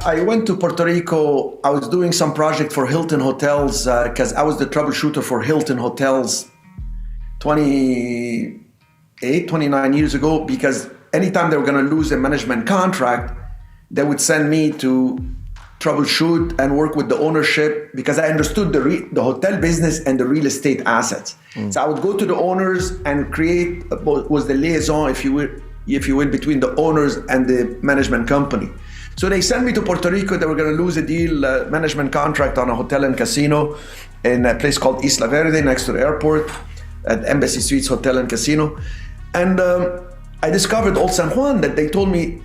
I went to Puerto Rico. I was doing some project for Hilton Hotels because I was the troubleshooter for Hilton Hotels 29 years ago, because anytime they were going to lose a management contract, they would send me to troubleshoot and work with the ownership, because I understood the hotel business and the real estate assets. So I would go to the owners and was the liaison, if you will, between the owners and the management company. So they sent me to Puerto Rico. They were going to lose a deal, management contract on a hotel and casino in a place called Isla Verde next to the airport, at Embassy Suites Hotel and Casino. And I discovered Old San Juan, that they told me,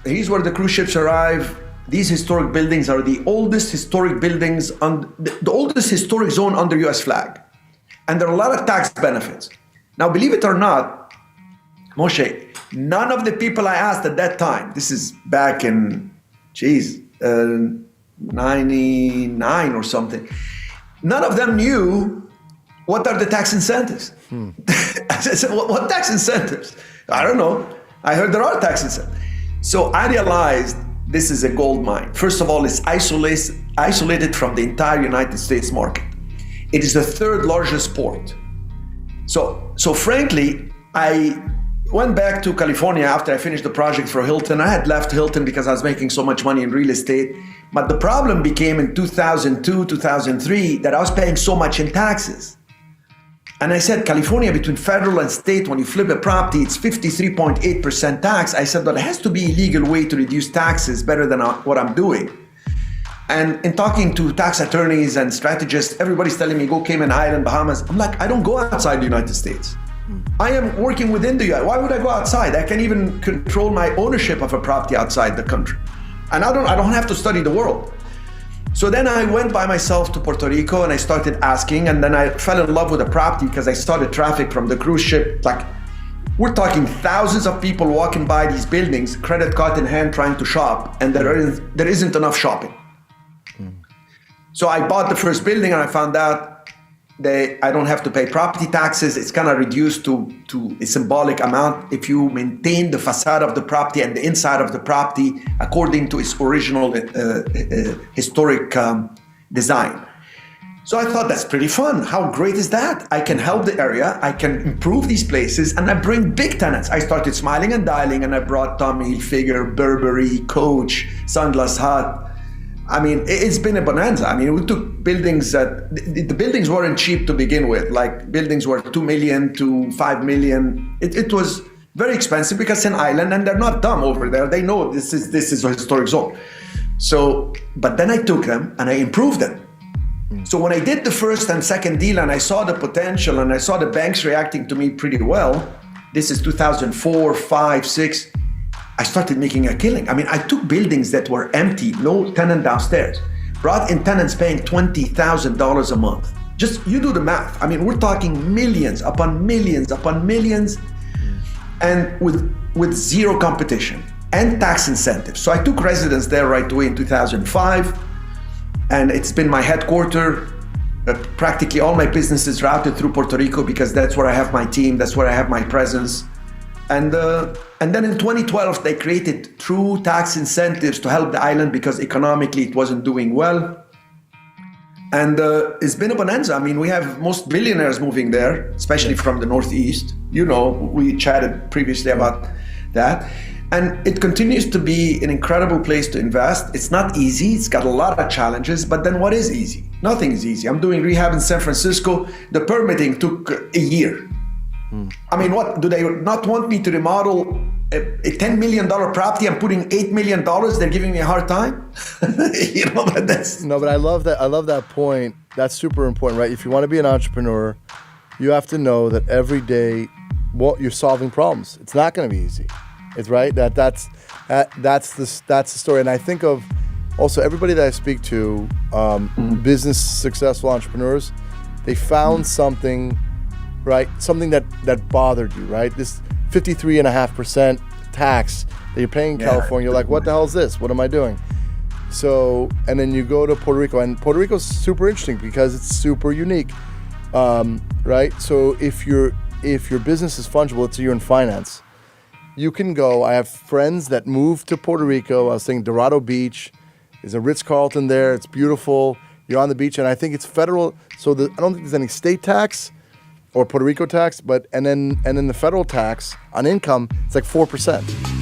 here's where the cruise ships arrive. These historic buildings are the oldest historic buildings, the oldest historic zone under US flag. And there are a lot of tax benefits. Now, believe it or not, Moshe, none of the people I asked at that time, this is back in, 99 or something, none of them knew what are the tax incentives. I said, what tax incentives? I don't know. I heard there are tax incentives. So I realized this is a gold mine. First of all, it's isolated from the entire United States market. It is the third largest port. So frankly, I went back to California after I finished the project for Hilton. I had left Hilton because I was making so much money in real estate. But the problem became in 2002, 2003, that I was paying so much in taxes. And I said, California, between federal and state, when you flip a property, it's 53.8% tax. I said, but there has to be a legal way to reduce taxes better than what I'm doing. And in talking to tax attorneys and strategists, everybody's telling me, go Cayman Island, Bahamas. I'm like, I don't go outside the United States. I am working within the US. Why would I go outside? I can't even control my ownership of a property outside the country. And I don't have to study the world. So then I went by myself to Puerto Rico and I started asking, and then I fell in love with the property because I started traffic from the cruise ship. Like, we're talking thousands of people walking by these buildings, credit card in hand, trying to shop, and there isn't enough shopping. So I bought the first building and I found out I don't have to pay property taxes. It's kind of reduced to a symbolic amount if you maintain the facade of the property and the inside of the property according to its original historic design. So I thought, that's pretty fun. How great is that? I can help the area, I can improve these places, and I bring big tenants. I started smiling and dialing, and I brought Tommy Hilfiger, Burberry, Coach, Sunglass Hut. I mean, it's been a bonanza. I mean, we took buildings that, the buildings weren't cheap to begin with. Like, buildings were 2 million to 5 million. It was very expensive because it's an island and they're not dumb over there. They know this is a historic zone. So, but then I took them and I improved them. So when I did the first and second deal and I saw the potential and I saw the banks reacting to me pretty well, this is 2004, 5, 6, I started making a killing. I mean, I took buildings that were empty, no tenant downstairs, brought in tenants paying $20,000 a month. Just, you do the math. I mean, we're talking millions upon millions upon millions, and with zero competition and tax incentives. So I took residence there right away in 2005, and it's been my headquarters. Practically all my business is routed through Puerto Rico because that's where I have my team, that's where I have my presence. And then in 2012, they created true tax incentives to help the island because economically it wasn't doing well. And it's been a bonanza. I mean, we have most billionaires moving there, especially from the Northeast. You know, we chatted previously about that. And it continues to be an incredible place to invest. It's not easy. It's got a lot of challenges. But then what is easy? Nothing is easy. I'm doing rehab in San Francisco. The permitting took a year. I mean, what, do they not want me to remodel a $10 million property? I'm putting $8 million. They're giving me a hard time. You know, but that's... No, but I love that. I love that point. That's super important, right? If you want to be an entrepreneur, you have to know that every day, you're solving problems. It's not going to be easy. It's right. That's the story. And I think of also everybody that I speak to, business successful entrepreneurs, they found something. Right, something that bothered you, right? This 53.5% tax that you're paying in California. You're like, what the hell is this? What am I doing? So, and then you go to Puerto Rico, and Puerto Rico's super interesting because it's super unique, right? So if your business is fungible, let's say you're in finance, you can go. I have friends that moved to Puerto Rico. I was thinking Dorado Beach, There's a Ritz-Carlton there. It's beautiful. You're on the beach, and I think it's federal. So I don't think there's any state tax or Puerto Rico tax, and then the federal tax on income, it's like 4%.